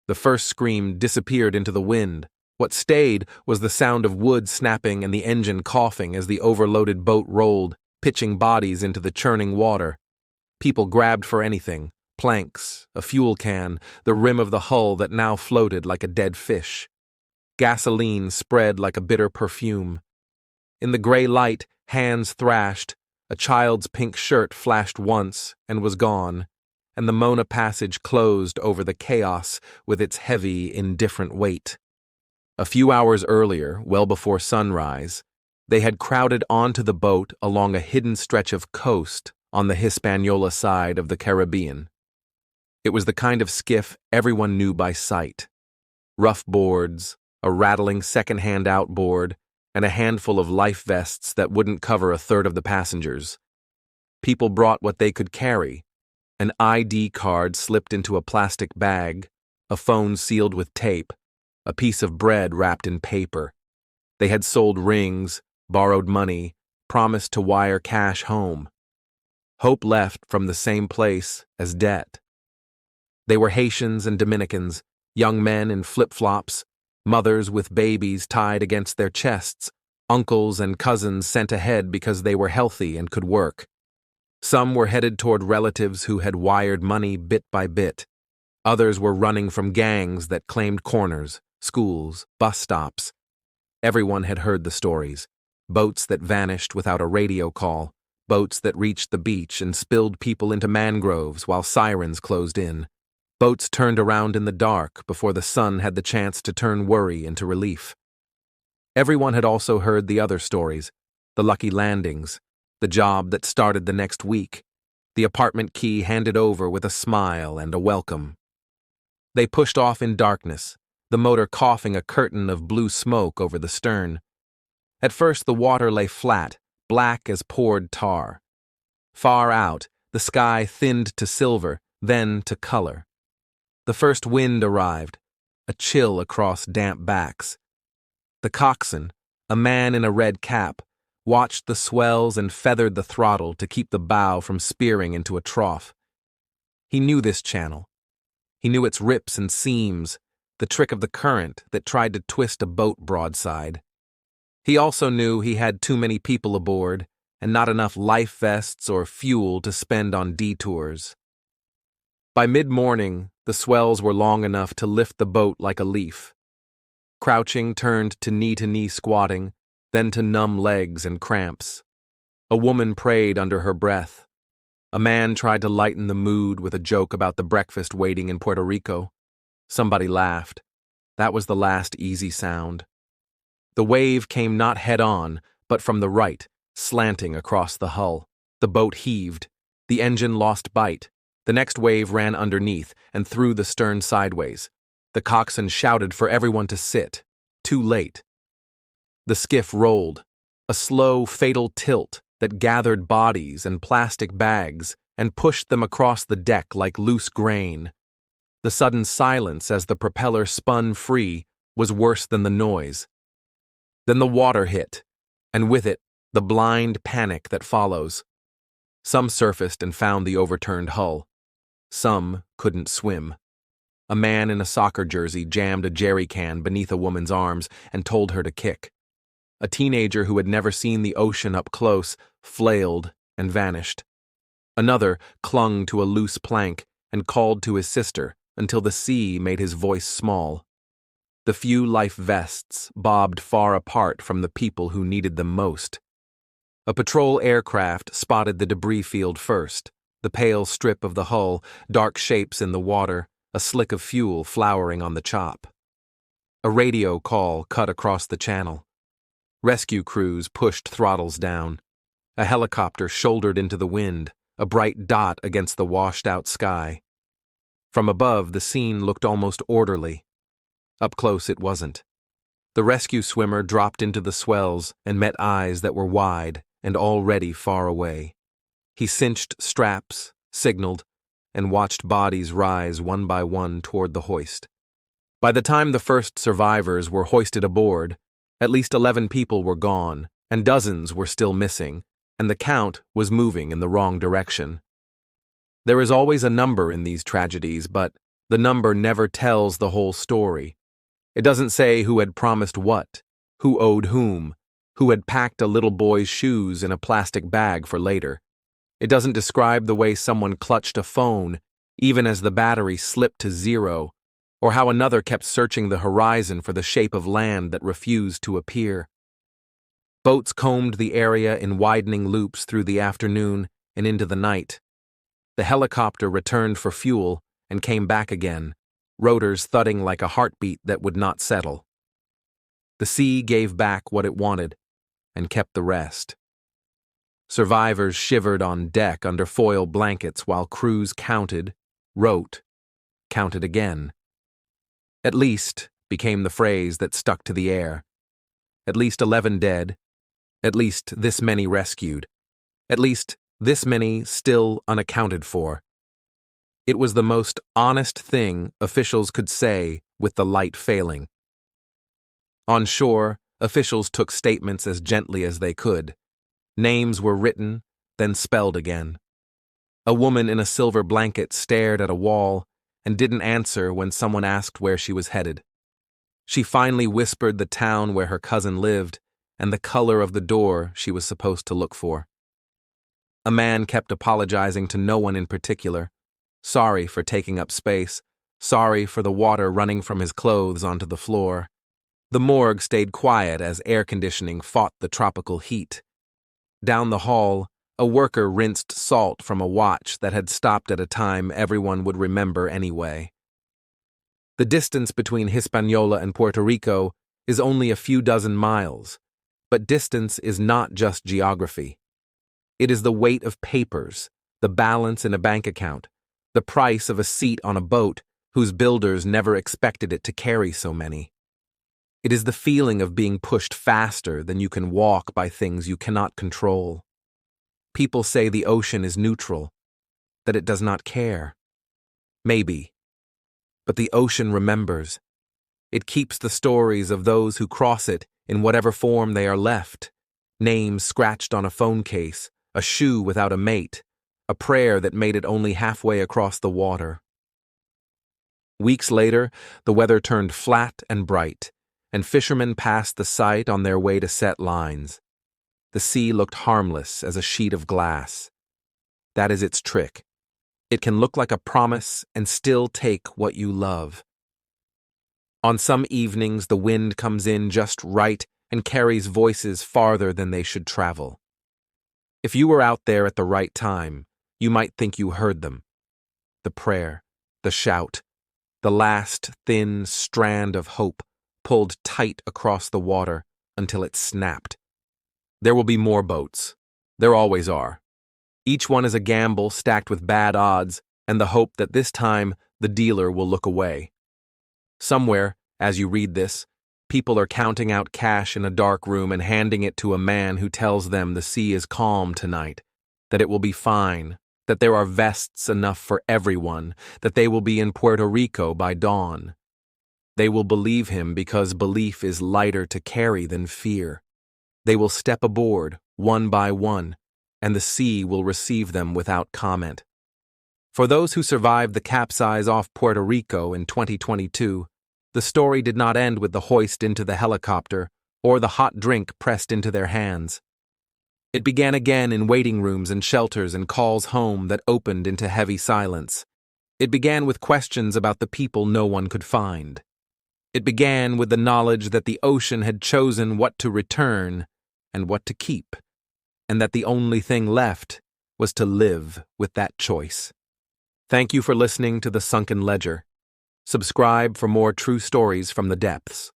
The first scream disappeared into the wind. What stayed was the sound of wood snapping and the engine coughing as the overloaded boat rolled, pitching bodies into the churning water. People grabbed for anything: planks, a fuel can, the rim of the hull that now floated like a dead fish. Gasoline spread like a bitter perfume. In the gray light, hands thrashed, a child's pink shirt flashed once and was gone, and the Mona Passage closed over the chaos with its heavy, indifferent weight. A few hours earlier, well before sunrise, they had crowded onto the boat along a hidden stretch of coast on the Hispaniola side of the Caribbean. It was the kind of skiff everyone knew by sight. Rough boards, a rattling second-hand outboard, and a handful of life vests that wouldn't cover a third of the passengers. People brought what they could carry: an ID card slipped into a plastic bag, a phone sealed with tape, a piece of bread wrapped in paper. They had sold rings, borrowed money, promised to wire cash home. Hope left from the same place as debt. They were Haitians and Dominicans, young men in flip-flops, mothers with babies tied against their chests, uncles and cousins sent ahead because they were healthy and could work. Some were headed toward relatives who had wired money bit by bit. Others were running from gangs that claimed corners, schools, bus stops. Everyone had heard the stories: boats that vanished without a radio call, boats that reached the beach and spilled people into mangroves while sirens closed in, boats turned around in the dark before the sun had the chance to turn worry into relief. Everyone had also heard the other stories: the lucky landings, the job that started the next week, the apartment key handed over with a smile and a welcome. They pushed off in darkness, the motor coughing a curtain of blue smoke over the stern. At first the water lay flat, black as poured tar. Far out, the sky thinned to silver, then to color. The first wind arrived, a chill across damp backs. The coxswain, a man in a red cap, watched the swells and feathered the throttle to keep the bow from spearing into a trough. He knew this channel. He knew its rips and seams, the trick of the current that tried to twist a boat broadside. He also knew he had too many people aboard and not enough life vests or fuel to spend on detours. By mid-morning, the swells were long enough to lift the boat like a leaf. Crouching turned to knee squatting, then to numb legs and cramps. A woman prayed under her breath. A man tried to lighten the mood with a joke about the breakfast waiting in Puerto Rico. Somebody laughed. That was the last easy sound. The wave came not head-on, but from the right, slanting across the hull. The boat heaved. The engine lost bite. The next wave ran underneath and threw the stern sideways. The coxswain shouted for everyone to sit. Too late. The skiff rolled, a slow, fatal tilt that gathered bodies and plastic bags and pushed them across the deck like loose grain. The sudden silence as the propeller spun free was worse than the noise. Then the water hit, and with it, the blind panic that follows. Some surfaced and found the overturned hull. Some couldn't swim. A man in a soccer jersey jammed a jerry can beneath a woman's arms and told her to kick. A teenager who had never seen the ocean up close flailed and vanished. Another clung to a loose plank and called to his sister until the sea made his voice small. The few life vests bobbed far apart from the people who needed them most. A patrol aircraft spotted the debris field first, the pale strip of the hull, dark shapes in the water, a slick of fuel flowering on the chop. A radio call cut across the channel. Rescue crews pushed throttles down. A helicopter shouldered into the wind, a bright dot against the washed-out sky. From above, the scene looked almost orderly. Up close, it wasn't. The rescue swimmer dropped into the swells and met eyes that were wide and already far away. He cinched straps, signaled, and watched bodies rise one by one toward the hoist. By the time the first survivors were hoisted aboard, at least 11 people were gone, and dozens were still missing, and the count was moving in the wrong direction. There is always a number in these tragedies, but The number never tells the whole story. It doesn't say who had promised what, who owed whom, who had packed a little boy's shoes in a plastic bag for later. It doesn't describe the way someone clutched a phone, even as the battery slipped to zero, or how another kept searching the horizon for the shape of land that refused to appear. Boats combed the area in widening loops through the afternoon and into the night. The helicopter returned for fuel and came back again, rotors thudding like a heartbeat that would not settle. The sea gave back what it wanted and kept the rest. Survivors shivered on deck under foil blankets while crews counted, wrote, counted again. At least became the phrase that stuck to the air. At least 11 dead. At least this many rescued. At least this many still unaccounted for. It was the most honest thing officials could say with the light failing. On shore, officials took statements as gently as they could. Names were written, then spelled again. A woman in a silver blanket stared at a wall and didn't answer when someone asked where she was headed. She finally whispered the town where her cousin lived and the color of the door she was supposed to look for. A man kept apologizing to no one in particular, sorry for taking up space, sorry for the water running from his clothes onto the floor. The morgue stayed quiet as air conditioning fought the tropical heat. Down the hall, a worker rinsed salt from a watch that had stopped at a time everyone would remember anyway. The distance between Hispaniola and Puerto Rico is only a few dozen miles, but distance is not just geography. It is the weight of papers, the balance in a bank account, the price of a seat on a boat whose builders never expected it to carry so many. It is the feeling of being pushed faster than you can walk by things you cannot control. People say the ocean is neutral, that it does not care. Maybe. But the ocean remembers. It keeps the stories of those who cross it in whatever form they are left. Names scratched on a phone case, a shoe without a mate, a prayer that made it only halfway across the water. Weeks later, the weather turned flat and bright, and fishermen passed the site on their way to set lines. The sea looked harmless as a sheet of glass. That is its trick. It can look like a promise and still take what you love. On some evenings, the wind comes in just right and carries voices farther than they should travel. If you were out there at the right time, you might think you heard them. The prayer, the shout, the last thin strand of hope pulled tight across the water until it snapped. There will be more boats. There always are. Each one is a gamble stacked with bad odds and the hope that this time the dealer will look away. Somewhere, as you read this, people are counting out cash in a dark room and handing it to a man who tells them the sea is calm tonight, that it will be fine, that there are vests enough for everyone, that they will be in Puerto Rico by dawn. They will believe him because belief is lighter to carry than fear. They will step aboard, one by one, and the sea will receive them without comment. For those who survived the capsize off Puerto Rico in 2022, the story did not end with the hoist into the helicopter or the hot drink pressed into their hands. It began again in waiting rooms and shelters and calls home that opened into heavy silence. It began with questions about the people no one could find. It began with the knowledge that the ocean had chosen what to return and what to keep, and that the only thing left was to live with that choice. Thank you for listening to the Sunken Ledger. Subscribe for more true stories from the depths.